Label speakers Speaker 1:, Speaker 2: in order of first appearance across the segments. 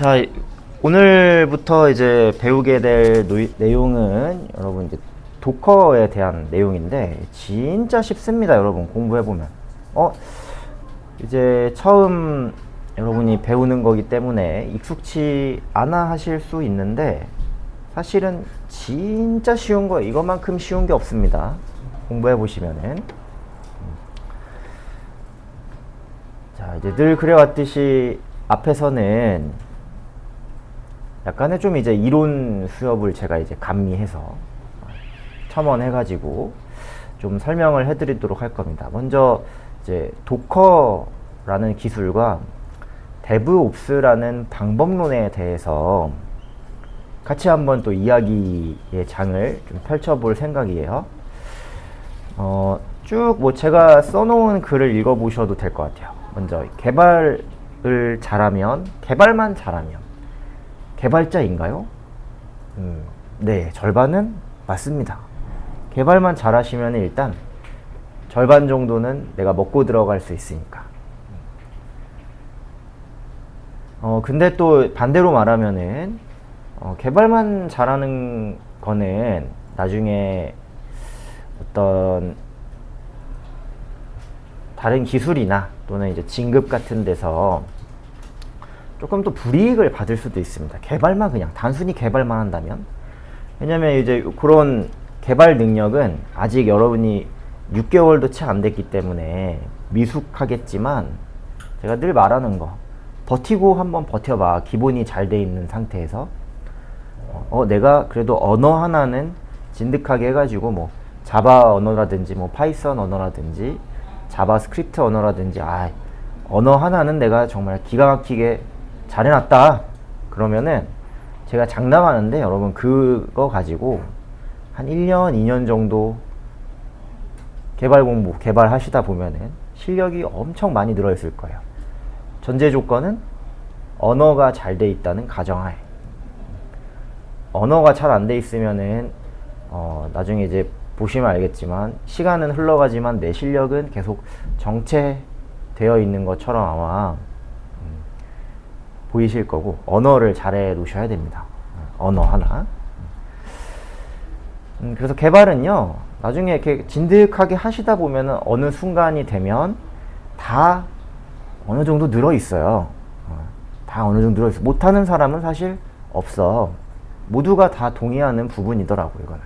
Speaker 1: 자, 오늘부터 이제 배우게 될 내용은 여러분 이제 도커에 대한 내용인데 진짜 쉽습니다. 여러분 공부해보면 이제 처음 여러분이 배우는 거기 때문에 익숙치 않아 하실 수 있는데 사실은 진짜 쉬운 거예요. 이것만큼 쉬운 게 없습니다. 공부해보시면은. 자, 이제 늘 그래왔듯이 앞에서는 약간의 좀 이제 이론 수업을 제가 이제 감미해서 첨언해가지고 좀 설명을 해드리도록 할 겁니다. 먼저 이제 도커라는 기술과 데브옵스라는 방법론에 대해서 같이 한번 또 이야기의 장을 좀 펼쳐볼 생각이에요. 쭉 뭐 제가 써놓은 글을 읽어보셔도 될 것 같아요. 먼저 개발을 잘하면, 개발만 잘하면 개발자인가요? 네, 절반은 맞습니다. 개발만 잘하시면 일단 절반 정도는 내가 먹고 들어갈 수 있으니까. 근데 또 반대로 말하면은 개발만 잘하는 거는 나중에 어떤 다른 기술이나 또는 이제 진급 같은 데서 조금 또 불이익을 받을 수도 있습니다. 개발만 그냥 단순히 개발만 한다면. 왜냐면 이제 그런 개발 능력은 아직 여러분이 6개월도 채 안 됐기 때문에 미숙하겠지만 제가 늘 말하는 거 버티고 한번 버텨봐. 기본이 잘 돼 있는 상태에서 내가 그래도 언어 하나는 진득하게 해가지고 뭐 자바 언어라든지 뭐 파이썬 언어라든지 자바스크립트 언어라든지 언어 하나는 내가 정말 기가 막히게 잘 해놨다. 그러면은 제가 장담하는데 여러분 그거 가지고 한 1년, 2년 정도 개발 공부, 개발하시다 보면은 실력이 엄청 많이 늘어있을 거예요. 전제 조건은 언어가 잘 돼 있다는 가정하에. 언어가 잘 안 돼 있으면은 나중에 이제 보시면 알겠지만 시간은 흘러가지만 내 실력은 계속 정체되어 있는 것처럼 아마 보이실 거고 언어를 잘해 놓으셔야 됩니다. 언어 하나. 그래서 개발은요 나중에 이렇게 진득하게 하시다 보면은 어느 순간이 되면 다 어느 정도 늘어 있어요. 다 어느 정도 늘어 있어. 못하는 사람은 사실 없어. 모두가 다 동의하는 부분이더라고요. 이거는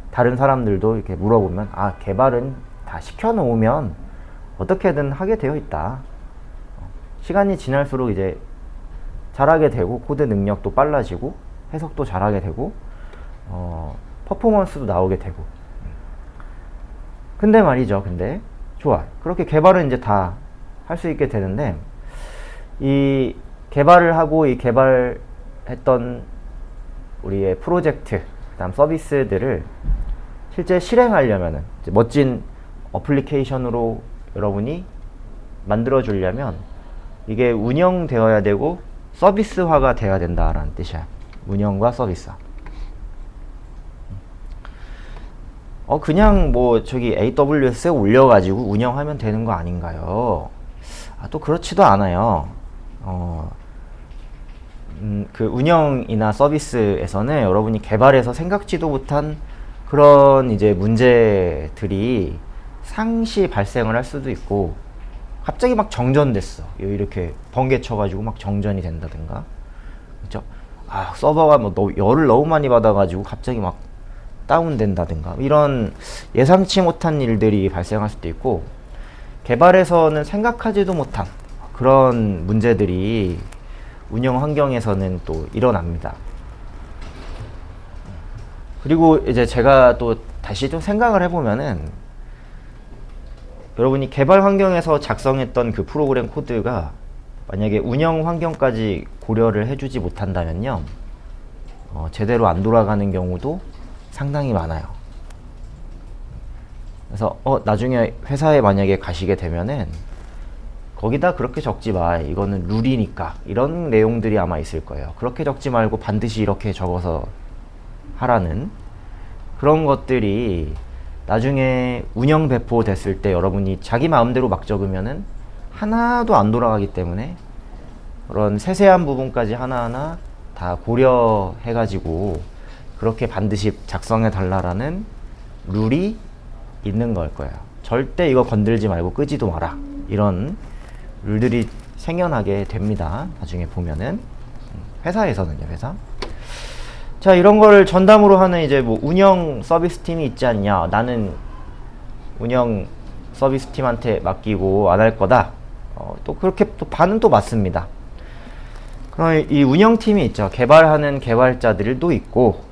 Speaker 1: 다른 사람들도 이렇게 물어보면 개발은 다 시켜놓으면 어떻게든 하게 되어 있다. 시간이 지날수록 이제 잘하게 되고 코드 능력도 빨라지고 해석도 잘하게 되고 퍼포먼스도 나오게 되고. 근데 말이죠. 근데 좋아. 그렇게 개발은 이제 다 할 수 있게 되는데 이 개발을 하고 이 개발했던 우리의 프로젝트 그다음 서비스들을 실제 실행하려면은 멋진 어플리케이션으로 여러분이 만들어 주려면 이게 운영되어야 되고 서비스화가 되어야 된다라는 뜻이야. 운영과 서비스화. 그냥 뭐 저기 AWS에 올려가지고 운영하면 되는 거 아닌가요? 또 그렇지도 않아요. 그 운영이나 서비스에서는 여러분이 개발해서 생각지도 못한 그런 이제 문제들이 상시 발생을 할 수도 있고 갑자기 막 정전됐어. 이렇게 번개 쳐가지고 막 정전이 된다든가. 그죠? 서버가 뭐 열을 너무 많이 받아가지고 갑자기 막 다운된다든가. 이런 예상치 못한 일들이 발생할 수도 있고 개발에서는 생각하지도 못한 그런 문제들이 운영 환경에서는 또 일어납니다. 그리고 이제 제가 또 다시 좀 생각을 해보면은 여러분이 개발 환경에서 작성했던 그 프로그램 코드가 만약에 운영 환경까지 고려를 해주지 못한다면요 제대로 안 돌아가는 경우도 상당히 많아요. 그래서 나중에 회사에 만약에 가시게 되면은 거기다 그렇게 적지 마. 이거는 룰이니까. 이런 내용들이 아마 있을 거예요. 그렇게 적지 말고 반드시 이렇게 적어서 하라는 그런 것들이 나중에 운영 배포됐을 때 여러분이 자기 마음대로 막 적으면은 하나도 안 돌아가기 때문에 그런 세세한 부분까지 하나하나 다 고려해가지고 그렇게 반드시 작성해 달라라는 룰이 있는 걸 거예요. 절대 이거 건들지 말고 끄지도 마라. 이런 룰들이 생겨나게 됩니다. 나중에 보면은. 회사에서는요, 회사. 자, 이런 거를 전담으로 하는 이제 뭐 운영 서비스 팀이 있지 않냐. 나는 운영 서비스 팀한테 맡기고 안 할 거다. 또 그렇게 또 반은 또 맞습니다. 그럼 이 운영팀이 있죠. 개발하는 개발자들도 있고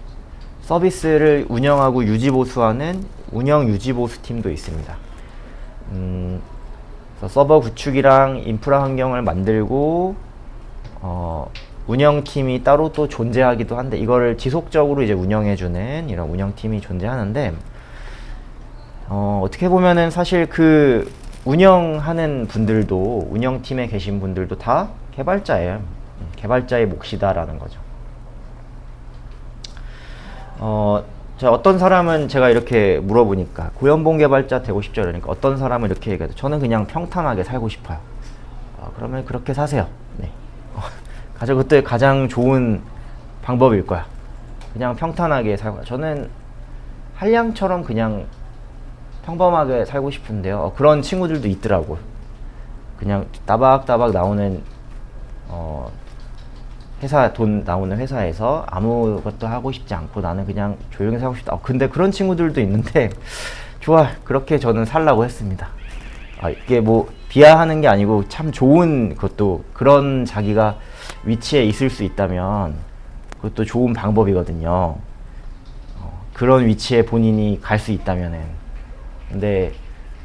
Speaker 1: 서비스를 운영하고 유지보수하는 운영 유지보수 팀도 있습니다. 그래서 서버 구축이랑 인프라 환경을 만들고 운영팀이 따로 또 존재하기도 한데 이거를 지속적으로 이제 운영해주는 이런 운영팀이 존재하는데 어떻게 보면은 사실 그 운영하는 분들도 운영팀에 계신 분들도 다 개발자예요. 개발자의 몫이다라는 거죠. 자, 어떤 사람은 제가 이렇게 물어보니까 고연봉 개발자 되고 싶죠 그러니까 어떤 사람은 이렇게 얘기해요. 저는 그냥 평탄하게 살고 싶어요. 그러면 그렇게 사세요. 네. 그것도 가장 좋은 방법일 거야. 그냥 평탄하게 살고 저는 한량처럼 그냥 평범하게 살고 싶은데요. 그런 친구들도 있더라고. 그냥 따박따박 나오는 회사 돈 나오는 회사에서 아무것도 하고 싶지 않고 나는 그냥 조용히 살고 싶다. 근데 그런 친구들도 있는데 좋아. 그렇게 저는 살라고 했습니다. 이게 뭐 비하하는 게 아니고 참 좋은 것도 그런 자기가 위치에 있을 수 있다면 그것도 좋은 방법이거든요. 그런 위치에 본인이 갈 수 있다면은. 근데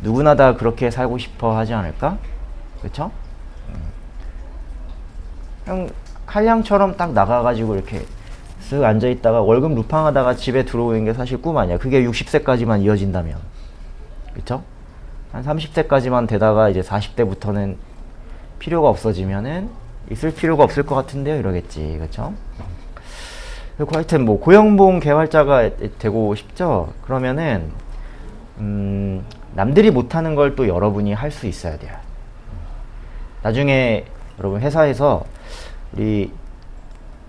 Speaker 1: 누구나 다 그렇게 살고 싶어 하지 않을까? 그쵸? 그냥 한량처럼 딱 나가가지고 이렇게 쓱 앉아있다가 월급 루팡하다가 집에 들어오는 게 사실 꿈 아니야. 그게 60세까지만 이어진다면. 그쵸? 한 30세까지만 되다가 이제 40대부터는 필요가 없어지면은 있을 필요가 없을 것 같은데요 이러겠지. 그쵸? 그리고 하여튼 뭐 고연봉 개발자가 되고 싶죠? 그러면은 남들이 못하는 걸 또 여러분이 할 수 있어야 돼요. 나중에 여러분 회사에서 우리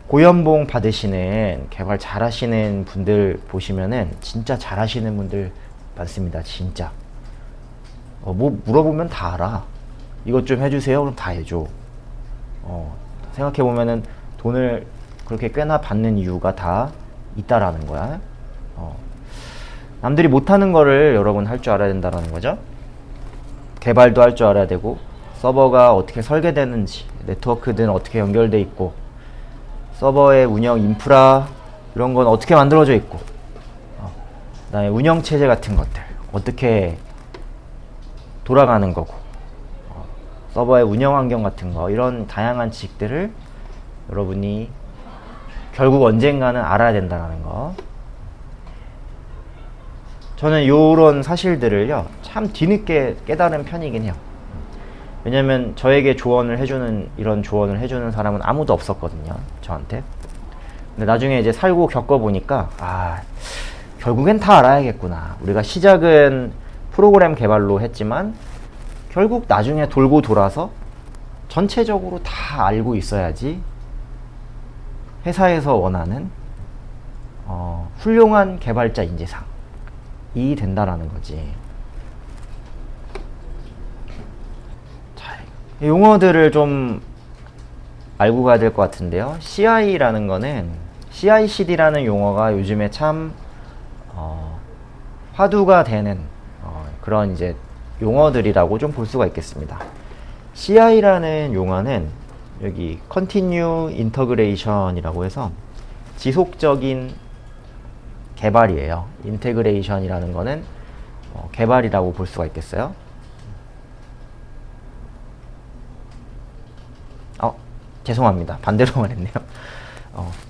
Speaker 1: 고연봉 받으시는 개발 잘하시는 분들 보시면은 진짜 잘하시는 분들 많습니다. 진짜. 뭐 물어보면 다 알아. 이것 좀 해주세요. 그럼 다 해줘. 생각해보면은 돈을 그렇게 꽤나 받는 이유가 다 있다라는 거야. 남들이 못하는 거를 여러분 할 줄 알아야 된다라는 거죠. 개발도 할 줄 알아야 되고 서버가 어떻게 설계되는지 네트워크든 어떻게 연결돼 있고 서버의 운영 인프라 이런 건 어떻게 만들어져 있고 그다음에 운영 체제 같은 것들 어떻게 돌아가는 거고 서버의 운영 환경 같은 거 이런 다양한 지식들을 여러분이 결국 언젠가는 알아야 된다는 거. 저는 요런 사실들을요 참 뒤늦게 깨달은 편이긴 해요. 왜냐면 저에게 조언을 해주는 이런 조언을 해주는 사람은 아무도 없었거든요 저한테. 근데 나중에 이제 살고 겪어보니까 결국엔 다 알아야겠구나. 우리가 시작은 프로그램 개발로 했지만 결국 나중에 돌고 돌아서 전체적으로 다 알고 있어야지 회사에서 원하는 훌륭한 개발자 인재상이 된다라는 거지. 자, 용어들을 좀 알고 가야 될 것 같은데요. CI라는 거는 CI/CD라는 용어가 요즘에 참 화두가 되는 그런 이제 용어들이라고 좀 볼 수가 있겠습니다. CI라는 용어는 여기 Continue Integration이라고 해서 지속적인 개발이에요. 인테그레이션이라는 거는 개발이라고 볼 수가 있겠어요. 죄송합니다. 반대로 말했네요.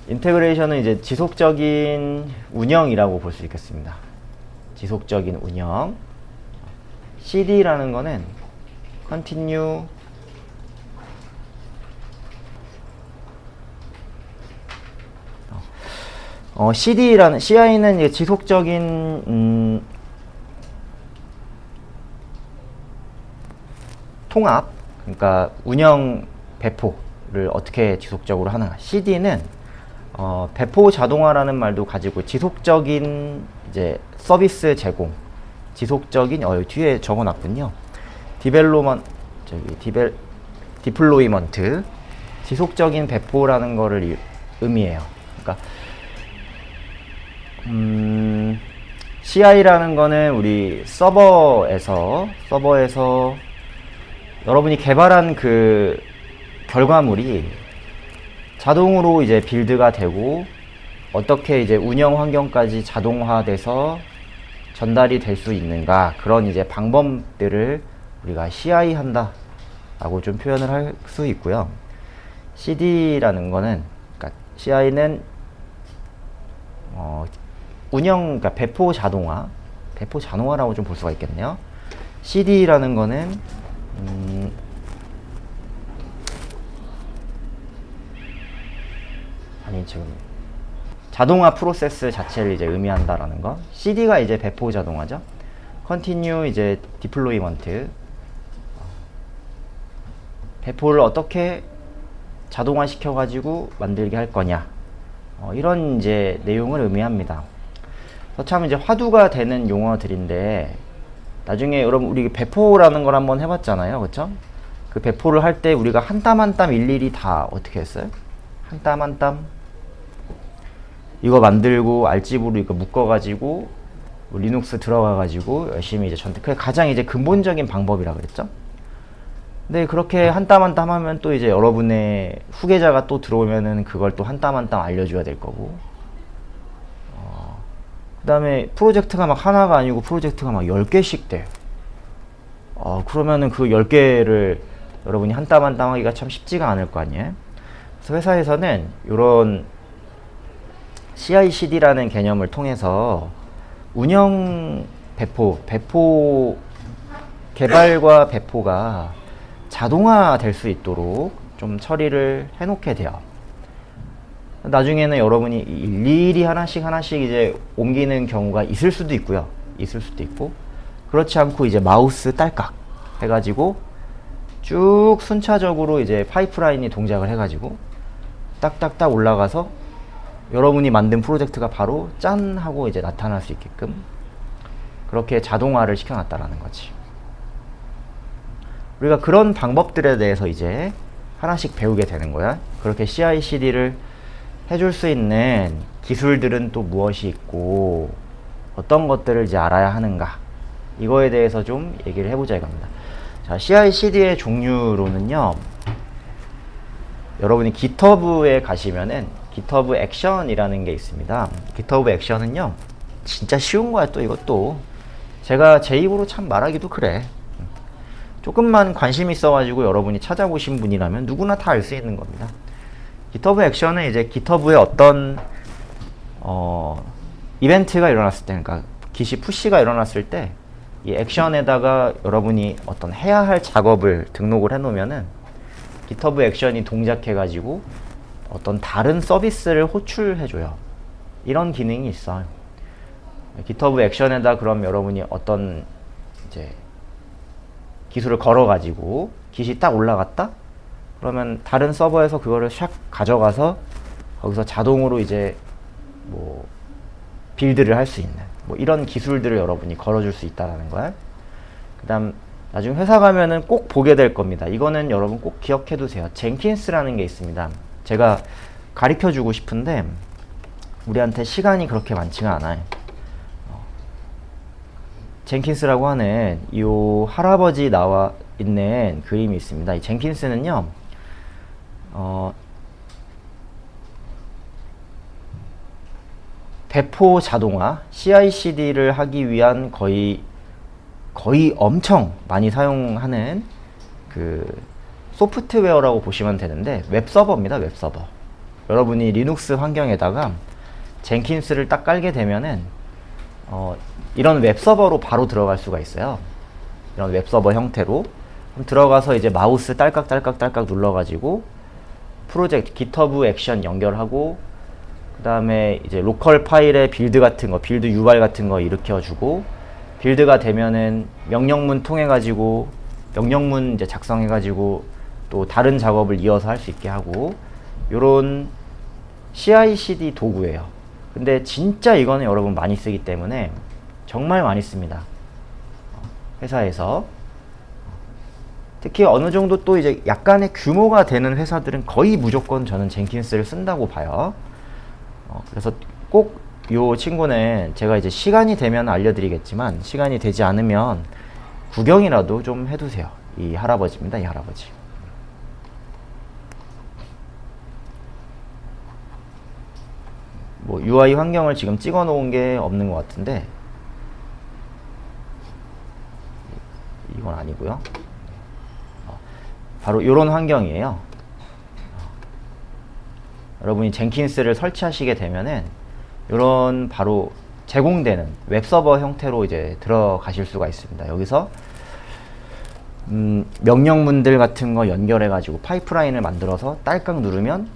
Speaker 1: 인테그레이션은 이제 지속적인 운영이라고 볼 수 있겠습니다. 지속적인 운영. CD라는 거는 Continue CD라는 CI는 이제 지속적인 통합, 그러니까 운영 배포를 어떻게 지속적으로 하는가. CD는 배포 자동화라는 말도 가지고 지속적인 이제 서비스 제공, 지속적인 뒤에 적어놨군요. 디플로이먼트, 지속적인 배포라는 거를 의미해요. 그러니까 CI라는 거는 우리 서버에서 여러분이 개발한 그 결과물이 자동으로 이제 빌드가 되고 어떻게 이제 운영 환경까지 자동화돼서 전달이 될 수 있는가, 그런 이제 방법들을 우리가 CI 한다 라고 좀 표현을 할 수 있고요. CD라는 거는, 그러니까 CI는 그러니까 배포 자동화라고 좀 볼 수가 있겠네요. CD라는 거는 지금 자동화 프로세스 자체를 이제 의미한다라는 거. CD가 이제 배포 자동화죠. Continue 이제 Deployment, 배포를 어떻게 자동화 시켜가지고 만들게 할 거냐, 이런 이제 내용을 의미합니다. 참 이제 화두가 되는 용어들인데, 나중에 여러분 우리 배포라는 걸 한번 해봤잖아요, 그쵸? 그 배포를 할 때 우리가 한 땀 한 땀 일일이 다 어떻게 했어요? 한 땀 한 땀 이거 만들고 알집으로 이거 묶어가지고 리눅스 들어가가지고 열심히 이제 그게 가장 이제 근본적인 방법이라 그랬죠? 근데 그렇게 한 땀 한 땀 하면 또 이제 여러분의 후계자가 또 들어오면은 그걸 또 한 땀 한 땀 알려줘야 될 거고, 그 다음에 프로젝트가 막 하나가 아니고 프로젝트가 막 10개씩 돼. 그러면은 그 10개를 여러분이 한 땀 한 땀 하기가 참 쉽지가 않을 거 아니에요? 그래서 회사에서는 이런 CI/CD라는 개념을 통해서 운영 배포 개발과 배포가 자동화 될 수 있도록 좀 처리를 해놓게 돼요. 나중에는 여러분이 일일이 하나씩 이제 옮기는 경우가 있을 수도 있고요. 그렇지 않고 이제 마우스 딸깍 해가지고 쭉 순차적으로 이제 파이프라인이 동작을 해가지고 딱딱딱 올라가서 여러분이 만든 프로젝트가 바로 짠 하고 이제 나타날 수 있게끔 그렇게 자동화를 시켜놨다라는 거지. 우리가 그런 방법들에 대해서 이제 하나씩 배우게 되는 거야. 그렇게 CI/CD를 해줄 수 있는 기술들은 또 무엇이 있고 어떤 것들을 이제 알아야 하는가, 이거에 대해서 좀 얘기를 해보자 이겁니다. 자, CI/CD의 종류로는요, 여러분이 GitHub에 가시면은 GitHub 액션이라는 게 있습니다. GitHub 액션은요 진짜 쉬운 거야. 또 이것도 제가 제 입으로 참 말하기도 그래. 조금만 관심 있어가지고 여러분이 찾아보신 분이라면 누구나 다 알 수 있는 겁니다. GitHub 액션은 이제 GitHub에 어떤 이벤트가 일어났을 때, 그러니까 기시 푸시가 일어났을 때 이 액션에다가 여러분이 어떤 해야 할 작업을 등록을 해놓으면은 GitHub 액션이 동작해가지고 어떤 다른 서비스를 호출해줘요. 이런 기능이 있어요. GitHub 액션에다 그럼 여러분이 어떤 이제 기술을 걸어가지고 깃이 딱 올라갔다? 그러면 다른 서버에서 그거를 샥 가져가서 거기서 자동으로 이제 뭐 빌드를 할 수 있는 뭐 이런 기술들을 여러분이 걸어줄 수 있다는 거야. 그 다음 나중에 회사 가면은 꼭 보게 될 겁니다. 이거는 여러분 꼭 기억해 두세요. 젠킨스라는 게 있습니다. 제가 가르쳐 주고 싶은데 우리한테 시간이 그렇게 많지가 않아요. 젠킨스라고 하는 이 할아버지 나와 있는 그림이 있습니다. 이 젠킨스는요, 배포 자동화 CI/CD를 하기 위한 거의 엄청 많이 사용하는 그 소프트웨어라고 보시면 되는데, 웹서버입니다. 웹서버. 여러분이 리눅스 환경에다가 젠킨스를 딱 깔게 되면은 이런 웹서버로 바로 들어갈 수가 있어요. 이런 웹서버 형태로 들어가서 이제 마우스 딸깍 눌러가지고 프로젝트 GitHub 액션 연결하고, 그 다음에 이제 로컬 파일에 빌드 같은 거, 빌드 UR 같은 거 일으켜주고, 빌드가 되면은 명령문 통해가지고 명령문 이제 작성해가지고 또 다른 작업을 이어서 할 수 있게 하고, 요런 CI/CD 도구예요. 근데 진짜 이거는 여러분 많이 쓰기 때문에 정말 많이 씁니다. 회사에서. 특히 어느 정도 또 이제 약간의 규모가 되는 회사들은 거의 무조건 저는 젠킨스를 쓴다고 봐요. 그래서 꼭 요 친구는 제가 이제 시간이 되면 알려드리겠지만, 시간이 되지 않으면 구경이라도 좀 해두세요. 이 할아버지입니다, 이 할아버지. 뭐 UI 환경을 지금 찍어 놓은 게 없는 것 같은데, 이건 아니고요. 바로 이런 환경이에요. 여러분이 젠킨스를 설치하시게 되면은 이런 바로 제공되는 웹서버 형태로 이제 들어가실 수가 있습니다. 여기서 명령문들 같은 거 연결해 가지고 파이프라인을 만들어서 딸깍 누르면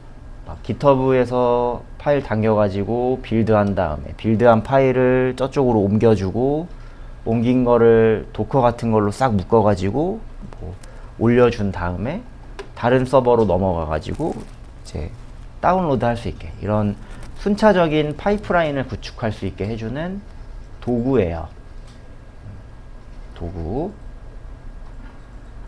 Speaker 1: 깃허브에서 파일 당겨 가지고 빌드한 다음에 빌드한 파일을 저쪽으로 옮겨주고, 옮긴 거를 도커 같은 걸로 싹 묶어 가지고 뭐 올려준 다음에 다른 서버로 넘어가 가지고 이제 다운로드 할 수 있게, 이런 순차적인 파이프라인을 구축할 수 있게 해주는 도구예요. 도구.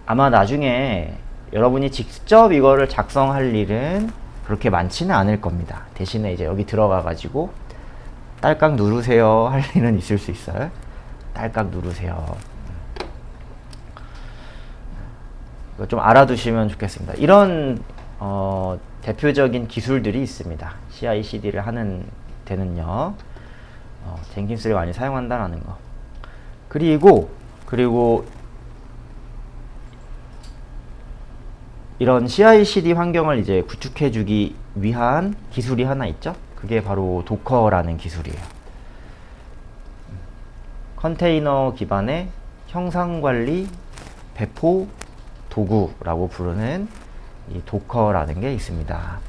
Speaker 1: 아마 나중에 여러분이 직접 이거를 작성할 일은 그렇게 많지는 않을 겁니다. 대신에 이제 여기 들어가 가지고 딸깍 누르세요 할 일은 있을 수 있어요. 딸깍 누르세요. 이거 좀 알아두시면 좋겠습니다. 이런 대표적인 기술들이 있습니다. CI/CD를 하는 데는요. 젠킨스를 많이 사용한다라는 거. 그리고 이런 CI/CD 환경을 이제 구축해주기 위한 기술이 하나 있죠. 그게 바로 도커라는 기술이에요. 컨테이너 기반의 형상관리 배포 도구라고 부르는 이 도커라는 게 있습니다.